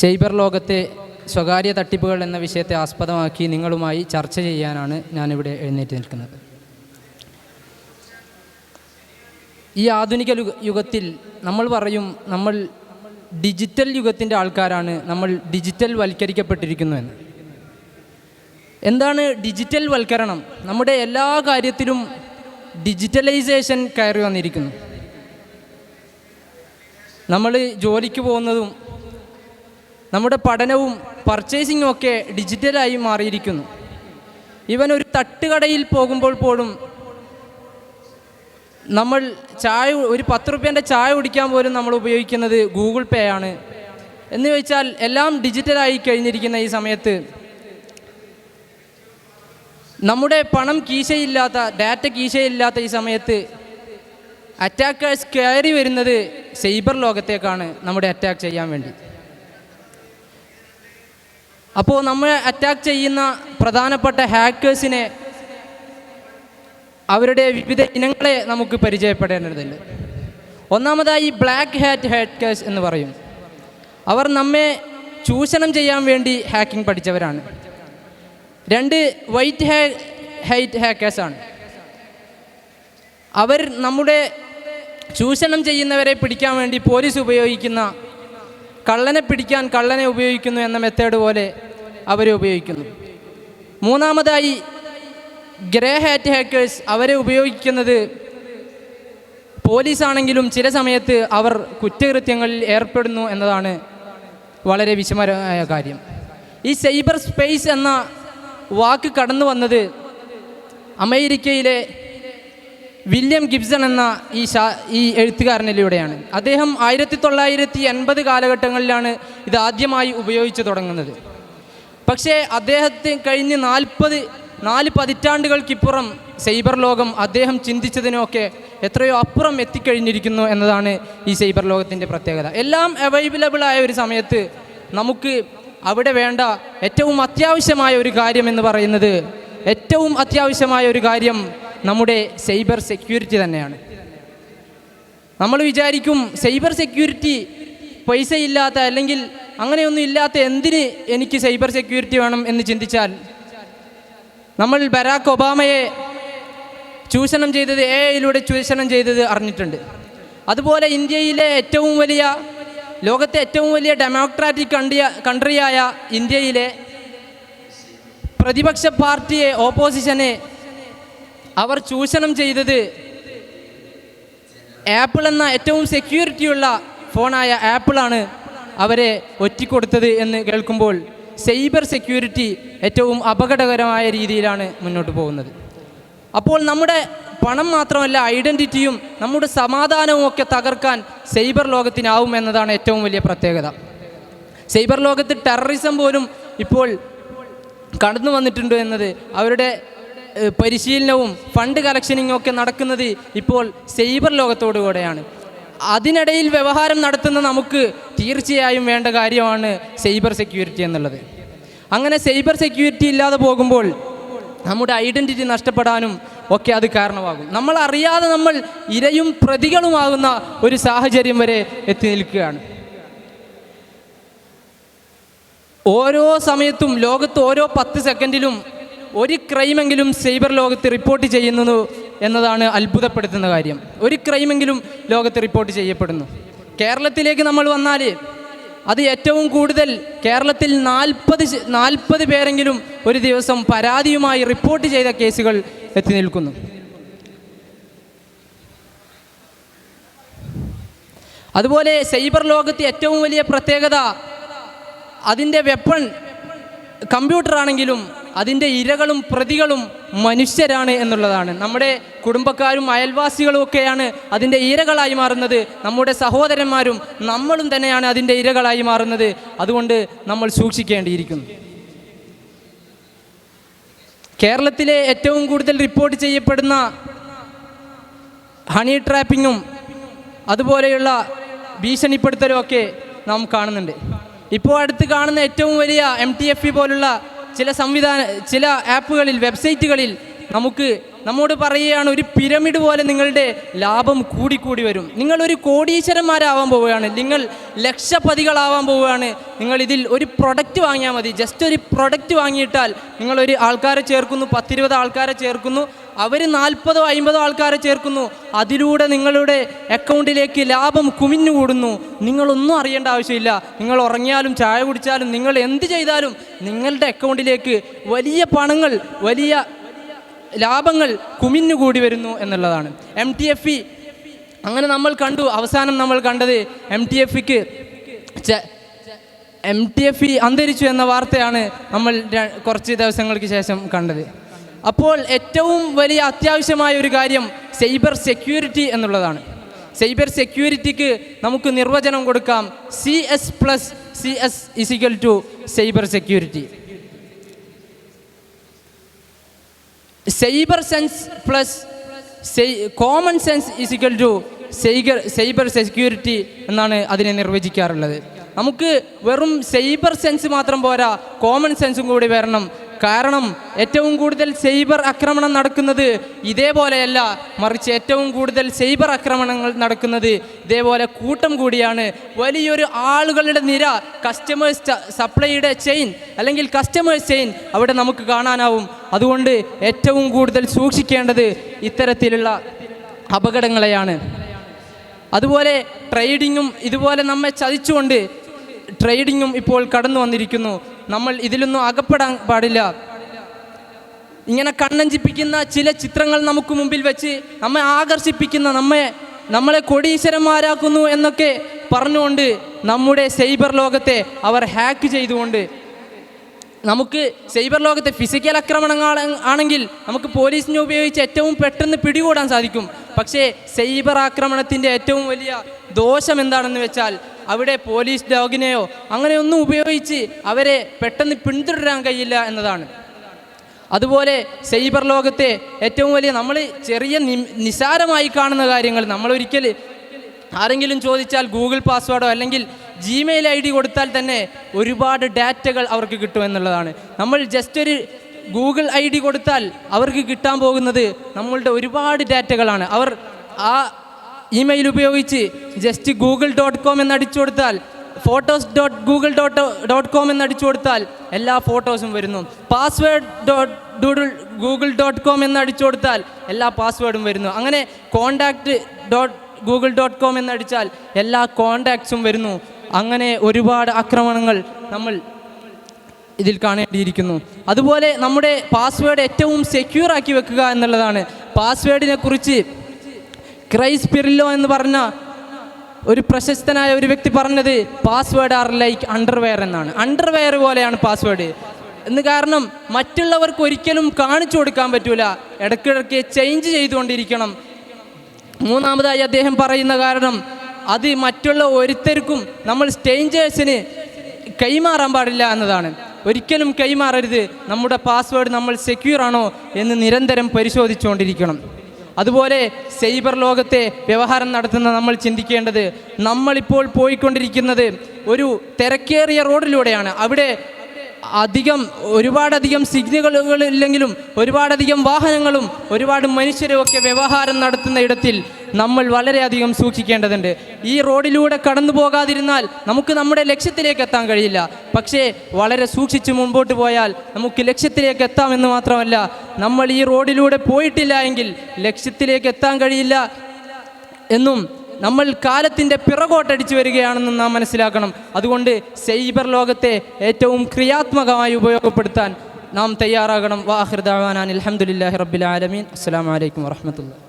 Cyber ലോകത്തെ സ്വകാര്യ തട്ടിപ്പുകൾ എന്ന വിഷയത്തെ ആസ്പദമാക്കി നിങ്ങളുമായി ചർച്ച ചെയ്യാനാണ് ഞാനിവിടെ എഴുന്നേറ്റ് നിൽക്കുന്നത്. ഈ ആധുനിക യുഗത്തിൽ നമ്മൾ പറയും നമ്മൾ ഡിജിറ്റൽ യുഗത്തിൻ്റെ ആൾക്കാരാണ്, നമ്മൾ ഡിജിറ്റൽ വൽക്കരിക്കപ്പെട്ടിരിക്കുന്നു എന്ന്. എന്താണ് ഡിജിറ്റൽ വൽക്കരണം? നമ്മുടെ എല്ലാ കാര്യത്തിലും ഡിജിറ്റലൈസേഷൻ കയറി വന്നിരിക്കുന്നു. നമ്മൾ ജോലിക്ക് പോകുന്നതും നമ്മുടെ പഠനവും പർച്ചേസിങ്ങും ഒക്കെ ഡിജിറ്റലായി മാറിയിരിക്കുന്നു. ഈവൻ ഒരു തട്ടുകടയിൽ പോകുമ്പോൾ പോലും നമ്മൾ ഒരു 10 രൂപേൻ്റെ ചായ കുടിക്കാൻ പോലും നമ്മൾ ഉപയോഗിക്കുന്നത് ഗൂഗിൾ പേ ആണ്. എന്ന് ചോദിച്ചാൽ എല്ലാം ഡിജിറ്റലായി കഴിഞ്ഞിരിക്കുന്ന ഈ സമയത്ത് നമ്മുടെ പണം കീശയില്ലാത്ത, ഡാറ്റ കീശയില്ലാത്ത ഈ സമയത്ത് അറ്റാക്കേഴ്സ് കയറി വരുന്നത് സൈബർ ലോകത്തേക്കാണ് നമ്മുടെ അറ്റാക്ക് ചെയ്യാൻ വേണ്ടി. അപ്പോൾ നമ്മളെ അറ്റാക്ക് ചെയ്യുന്ന പ്രധാനപ്പെട്ട ഹാക്കേഴ്സിനെ, അവരുടെ വിവിധ ഇനങ്ങളെ നമുക്ക് പരിചയപ്പെടേണ്ടതുണ്ട്. ഒന്നാമതായി ബ്ലാക്ക് ഹാറ്റ് ഹാക്കേഴ്സ് എന്ന് പറയും. അവർ നമ്മെ ചൂഷണം ചെയ്യാൻ വേണ്ടി ഹാക്കിംഗ് പഠിച്ചവരാണ്. 2 വൈറ്റ് ഹൈറ്റ് ഹാക്കേഴ്സാണ്. അവർ നമ്മുടെ ചൂഷണം ചെയ്യുന്നവരെ പിടിക്കാൻ വേണ്ടി പോലീസ് ഉപയോഗിക്കുന്ന, കള്ളനെ പിടിക്കാൻ കള്ളനെ ഉപയോഗിക്കുന്നു എന്ന മെത്തേഡ് പോലെ അവരെ ഉപയോഗിക്കുന്നു. മൂന്നാമതായി ഗ്രേ ഹാറ്റ് ഹാക്കേഴ്സ്. അവരെ ഉപയോഗിക്കുന്നത് പോലീസാണെങ്കിലും ചില സമയത്ത് അവർ കുറ്റകൃത്യങ്ങളിൽ ഏർപ്പെടുന്നു എന്നതാണ് വളരെ വിഷമകരമായ കാര്യം. ഈ സൈബർ സ്പേസ് എന്ന വാക്ക് കടന്നു വന്നത് അമേരിക്കയിലെ വില്യം ഗിബ്സൺ എന്ന ഈ എഴുത്തുകാരനിലൂടെയാണ്. അദ്ദേഹം 1980 കാലഘട്ടങ്ങളിലാണ് ഇത് ആദ്യമായി ഉപയോഗിച്ച് തുടങ്ങുന്നത്. പക്ഷേ അദ്ദേഹത്തിന് കഴിഞ്ഞ് 4 പതിറ്റാണ്ടുകൾക്കിപ്പുറം സൈബർ ലോകം അദ്ദേഹം ചിന്തിച്ചതിനൊക്കെ എത്രയോ അപ്പുറം എത്തിക്കഴിഞ്ഞിരിക്കുന്നു എന്നതാണ് ഈ സൈബർ ലോകത്തിൻ്റെ പ്രത്യേകത. എല്ലാം അവൈലബിളായ ഒരു സമയത്ത് നമുക്ക് അവിടെ വേണ്ട ഏറ്റവും അത്യാവശ്യമായ ഒരു കാര്യം എന്ന് പറയുന്നത്, ഏറ്റവും അത്യാവശ്യമായ ഒരു കാര്യം നമ്മുടെ സൈബർ സെക്യൂരിറ്റി തന്നെയാണ്. നമ്മൾ വിചാരിക്കും സൈബർ സെക്യൂരിറ്റി പൈസയില്ലാത്ത, അല്ലെങ്കിൽ അങ്ങനെയൊന്നും ഇല്ലാത്ത എന്തിന് എനിക്ക് സൈബർ സെക്യൂരിറ്റി വേണം എന്ന് ചിന്തിച്ചാൽ, നമ്മൾ ബരാക്ക് ഒബാമയെ ചൂഷണം ചെയ്തത്, AI ചൂഷണം ചെയ്തത് അറിഞ്ഞിട്ടുണ്ട്. അതുപോലെ ഇന്ത്യയിലെ ലോകത്തെ ഏറ്റവും വലിയ ഡെമോക്രാറ്റിക് കൺട്രിയായ ഇന്ത്യയിലെ പ്രതിപക്ഷ പാർട്ടിയെ, ഓപ്പോസിഷനെ അവർ ചൂഷണം ചെയ്തത് ആപ്പിൾ എന്ന ഏറ്റവും സെക്യൂരിറ്റിയുള്ള ഫോണായ ആപ്പിളാണ് അവരെ ഒറ്റിക്കൊടുത്തത് എന്ന് കേൾക്കുമ്പോൾ സൈബർ സെക്യൂരിറ്റി ഏറ്റവും അപകടകരമായ രീതിയിലാണ് മുന്നോട്ട് പോകുന്നത്. അപ്പോൾ നമ്മുടെ പണം മാത്രമല്ല, ഐഡൻറ്റിറ്റിയും നമ്മുടെ സമാധാനവും ഒക്കെ തകർക്കാൻ സൈബർ ലോകത്തിനാവും എന്നതാണ് ഏറ്റവും വലിയ പ്രത്യേകത. സൈബർ ലോകത്ത് ടെററിസം പോലും ഇപ്പോൾ കടന്നു വന്നിട്ടുണ്ട് എന്നത്, അവരുടെ പരിശീലനവും ഫണ്ട് കളക്ഷനിങ്ങും ഒക്കെ നടക്കുന്നത് ഇപ്പോൾ സൈബർ ലോകത്തോടുകൂടെയാണ്. അതിനിടയിൽ വ്യവഹാരം നടത്തുന്ന നമുക്ക് തീർച്ചയായും വേണ്ട കാര്യമാണ് സൈബർ സെക്യൂരിറ്റി എന്നുള്ളത്. അങ്ങനെ സൈബർ സെക്യൂരിറ്റി ഇല്ലാതെ പോകുമ്പോൾ നമ്മുടെ ഐഡൻറ്റിറ്റി നഷ്ടപ്പെടാനും ഒക്കെ അത് കാരണമാകും. നമ്മൾ അറിയാതെ നമ്മൾ ഇരയും പ്രതികളുമാകുന്ന ഒരു സാഹചര്യം വരെ എത്തി നിൽക്കുകയാണ്. ഓരോ സമയത്തും ലോകത്ത് ഓരോ 10 സെക്കൻഡിലും ഒരു ക്രൈമെങ്കിലും സൈബർ ലോകത്ത് റിപ്പോർട്ട് ചെയ്യുന്നു എന്നതാണ് അത്ഭുതപ്പെടുത്തുന്ന കാര്യം. ഒരു ക്രൈമെങ്കിലും ലോകത്ത് റിപ്പോർട്ട് ചെയ്യപ്പെടുന്നു. കേരളത്തിലേക്ക് നമ്മൾ വന്നാൽ അത് ഏറ്റവും കൂടുതൽ, കേരളത്തിൽ 40 പേരെങ്കിലും ഒരു ദിവസം പരാതിയുമായി റിപ്പോർട്ട് ചെയ്ത കേസുകൾ എത്തി നിൽക്കുന്നു. അതുപോലെ സൈബർ ലോകത്ത് ഏറ്റവും വലിയ പ്രത്യേകത അതിൻ്റെ വെപ്പൺ കമ്പ്യൂട്ടറാണെങ്കിലും അതിൻ്റെ ഇരകളും പ്രതികളും മനുഷ്യരാണ് എന്നുള്ളതാണ്. നമ്മുടെ കുടുംബക്കാരും അയൽവാസികളും ഒക്കെയാണ് അതിൻ്റെ ഇരകളായി മാറുന്നത്. നമ്മുടെ സഹോദരന്മാരും നമ്മളും തന്നെയാണ് അതിൻ്റെ ഇരകളായി മാറുന്നത്. അതുകൊണ്ട് നമ്മൾ സൂക്ഷിക്കേണ്ടിയിരിക്കുന്നു. കേരളത്തിലെ ഏറ്റവും കൂടുതൽ റിപ്പോർട്ട് ചെയ്യപ്പെടുന്ന ഹണി ട്രാപ്പിങ്ങും അതുപോലെയുള്ള ഭീഷണിപ്പെടുത്തലും ഒക്കെ നാം കാണുന്നുണ്ട്. ഇപ്പോൾ അടുത്ത് കാണുന്ന ഏറ്റവും വലിയ MTF പോലുള്ള ചില ആപ്പുകളിൽ, വെബ്സൈറ്റുകളിൽ നമുക്ക് നമ്മോട് പറയുകയാണ്, ഒരു പിരമിഡ് പോലെ നിങ്ങളുടെ ലാഭം കൂടിക്കൂടി വരും. നിങ്ങളൊരു കോടീശ്വരന്മാരാവാൻ പോവുകയാണ്, നിങ്ങൾ ലക്ഷപതികളാവാൻ പോവുകയാണ്. നിങ്ങൾ ഇതിൽ ഒരു പ്രൊഡക്റ്റ് വാങ്ങിയാൽ മതി. ജസ്റ്റ് ഒരു പ്രൊഡക്റ്റ് വാങ്ങിയിട്ടാൽ നിങ്ങളൊരു ആൾക്കാരെ ചേർക്കുന്നു, 10-20 ആൾക്കാരെ ചേർക്കുന്നു, അവർ 40-50 ആൾക്കാരെ ചേർക്കുന്നു. അതിലൂടെ നിങ്ങളുടെ അക്കൗണ്ടിലേക്ക് ലാഭം കുമിഞ്ഞുകൂടുന്നു. നിങ്ങളൊന്നും അറിയേണ്ട ആവശ്യമില്ല. നിങ്ങൾ ഉറങ്ങിയാലും ചായ കുടിച്ചാലും നിങ്ങൾ എന്ത് ചെയ്താലും നിങ്ങളുടെ അക്കൗണ്ടിലേക്ക് വലിയ പണങ്ങൾ, വലിയ ലാഭങ്ങൾ കുമിഞ്ഞുകൂടി വരുന്നു എന്നുള്ളതാണ്. MTFE അങ്ങനെ നമ്മൾ കണ്ടു. അവസാനം നമ്മൾ കണ്ടത് MTFE അന്തരിച്ചു എന്ന വാർത്തയാണ് നമ്മൾ കുറച്ച് ദിവസങ്ങൾക്ക് ശേഷം കണ്ടത്. അപ്പോൾ ഏറ്റവും വലിയ അത്യാവശ്യമായ ഒരു കാര്യം സൈബർ സെക്യൂരിറ്റി എന്നുള്ളതാണ്. സൈബർ സെക്യൂരിറ്റിക്ക് നമുക്ക് നിർവചനം കൊടുക്കാം. CS = cyber security. Cyber sense plus common sense = cyber security എന്നാണ് അതിനെ നിർവചിക്കാറുള്ളത്. നമുക്ക് വെറും സൈബർ സെൻസ് മാത്രം പോരാ, കോമൺ സെൻസും കൂടി വരണം. കാരണം ഏറ്റവും കൂടുതൽ സൈബർ ആക്രമണം നടക്കുന്നത് ഇതേപോലെയല്ല, മറിച്ച് ഏറ്റവും കൂടുതൽ സൈബർ ആക്രമണങ്ങൾ നടക്കുന്നത് ഇതേപോലെ കൂട്ടം കൂടിയാണ്. വലിയൊരു ആളുകളുടെ നിര, കസ്റ്റമേഴ്സ് സപ്ലൈയുടെ ചെയിൻ അല്ലെങ്കിൽ കസ്റ്റമേഴ്സ് ചെയിൻ അവിടെ നമുക്ക് കാണാനാവും. അതുകൊണ്ട് ഏറ്റവും കൂടുതൽ സൂക്ഷിക്കേണ്ടത് ഇത്തരത്തിലുള്ള അപകടങ്ങളെയാണ്. അതുപോലെ ട്രേഡിങ്ങും ഇതുപോലെ നമ്മെ ചതിച്ചുകൊണ്ട് ട്രേഡിങ്ങും ഇപ്പോൾ കടന്നു വന്നിരിക്കുന്നു. നമ്മൾ ഇതിലൊന്നും അകപ്പെടാൻ പാടില്ല. ഇങ്ങനെ കണ്ണഞ്ചിപ്പിക്കുന്ന ചില ചിത്രങ്ങൾ നമുക്ക് മുമ്പിൽ വെച്ച് നമ്മെ ആകർഷിപ്പിക്കുന്ന, നമ്മളെ കോടീശ്വരന്മാരാക്കുന്നു എന്നൊക്കെ പറഞ്ഞുകൊണ്ട് നമ്മുടെ സൈബർ ലോകത്തെ അവർ ഹാക്ക് ചെയ്തുകൊണ്ട്, നമുക്ക് സൈബർ ലോകത്തെ ഫിസിക്കൽ ആക്രമണങ്ങൾ ആണെങ്കിൽ നമുക്ക് പോലീസിനെ ഉപയോഗിച്ച് ഏറ്റവും പെട്ടെന്ന് പിടികൂടാൻ സാധിക്കും. പക്ഷേ സൈബർ ആക്രമണത്തിൻ്റെ ഏറ്റവും വലിയ ദോഷം എന്താണെന്ന് വെച്ചാൽ അവിടെ പോലീസ് ഡോഗിനെയോ അങ്ങനെയൊന്നും ഉപയോഗിച്ച് അവരെ പെട്ടെന്ന് പിന്തുടരാൻ കഴിയില്ല എന്നതാണ്. അതുപോലെ സൈബർ ലോകത്തെ ഏറ്റവും വലിയ, നമ്മൾ ചെറിയ നിസാരമായി കാണുന്ന കാര്യങ്ങൾ, നമ്മളൊരിക്കൽ ആരെങ്കിലും ചോദിച്ചാൽ ഗൂഗിൾ പാസ്വേഡോ അല്ലെങ്കിൽ Gmail ID കൊടുത്താൽ തന്നെ ഒരുപാട് ഡാറ്റകൾ അവർക്ക് കിട്ടും എന്നുള്ളതാണ്. നമ്മൾ ജസ്റ്റ് ഒരു ഗൂഗിൾ ID കൊടുത്താൽ അവർക്ക് കിട്ടാൻ പോകുന്നത് നമ്മളുടെ ഒരുപാട് ഡാറ്റകളാണ്. അവർ ആ ഇമെയിൽ ഉപയോഗിച്ച് ജസ്റ്റ് google.com എന്നടിച്ചു കൊടുത്താൽ, photos.google.com എന്നടിച്ചു കൊടുത്താൽ എല്ലാ ഫോട്ടോസും വരുന്നു. password.google.com എന്നടിച്ചു കൊടുത്താൽ എല്ലാ പാസ്വേഡും വരുന്നു. അങ്ങനെ contact.google.com എന്നടിച്ചാൽ എല്ലാ കോണ്ടാക്ട്സും വരുന്നു. അങ്ങനെ ഒരുപാട് ആക്രമണങ്ങൾ നമ്മൾ ഇതിൽ കാണേണ്ടിയിരിക്കുന്നു. അതുപോലെ നമ്മുടെ പാസ്വേഡ് ഏറ്റവും സെക്യൂർ ആക്കി വെക്കുക എന്നുള്ളതാണ്. പാസ്വേഡിനെ കുറിച്ച് ക്രൈസ് പിറില്ലോ എന്ന് പറഞ്ഞ ഒരു പ്രശസ്തനായ ഒരു വ്യക്തി പറഞ്ഞത്, പാസ്വേഡ് ആർ ലൈക്ക് അണ്ടർവെയർ എന്നാണ്. അണ്ടർവെയർ പോലെയാണ് പാസ്വേഡ് എന്ന്. കാരണം മറ്റുള്ളവർക്ക് ഒരിക്കലും കാണിച്ചു കൊടുക്കാൻ പറ്റൂല, ഇടയ്ക്കിടയ്ക്ക് ചേഞ്ച് ചെയ്തുകൊണ്ടിരിക്കണം. മൂന്നാമതായി അദ്ദേഹം പറയുന്ന കാരണം, അത് മറ്റുള്ള ഒരുത്തർക്കും നമ്മൾ സ്ട്രേഞ്ചേഴ്സിന് കൈമാറാൻ പാടില്ല എന്നതാണ്. ഒരിക്കലും കൈമാറരുത്. നമ്മുടെ പാസ്വേഡ് നമ്മൾ സെക്യൂർ ആണോ എന്ന് നിരന്തരം പരിശോധിച്ചുകൊണ്ടിരിക്കണം. അതുപോലെ സൈബർ ലോകത്തെ വ്യവഹാരം നടത്തുന്ന നമ്മൾ ചിന്തിക്കേണ്ടത്, നമ്മളിപ്പോൾ പോയിക്കൊണ്ടിരിക്കുന്നത് ഒരു തിരക്കേറിയ റോഡിലൂടെയാണ്. അവിടെ ഒരുപാടധികം സിഗ്നലുകളില്ലെങ്കിലും ഒരുപാടധികം വാഹനങ്ങളും ഒരുപാട് മനുഷ്യരുമൊക്കെ വ്യവഹാരം നടത്തുന്ന ഇടത്തിൽ നമ്മൾ വളരെയധികം സൂക്ഷിക്കേണ്ടതുണ്ട്. ഈ റോഡിലൂടെ കടന്നു പോകാതിരുന്നാൽ നമുക്ക് നമ്മുടെ ലക്ഷ്യത്തിലേക്ക് എത്താൻ കഴിയില്ല. പക്ഷേ വളരെ സൂക്ഷിച്ച് മുമ്പോട്ട് പോയാൽ നമുക്ക് ലക്ഷ്യത്തിലേക്ക് എത്താമെന്ന് മാത്രമല്ല, നമ്മൾ ഈ റോഡിലൂടെ പോയിട്ടില്ല എങ്കിൽ ലക്ഷ്യത്തിലേക്ക് എത്താൻ കഴിയില്ല എന്നും നമ്മൾ കാലത്തിൻ്റെ പിറകോട്ടടിച്ചു വരികയാണെന്നും നാം മനസ്സിലാക്കണം. അതുകൊണ്ട് സൈബർ ലോകത്തെ ഏറ്റവും ക്രിയാത്മകമായി ഉപയോഗപ്പെടുത്താൻ നാം തയ്യാറാകണം. വാഹിർ ദഅവാനാ അൽഹംദുലില്ലാഹി റബ്ബിൽ ആലമീൻ. അസ്സലാമു അലൈക്കും വറഹ്മത്തുള്ളാഹി.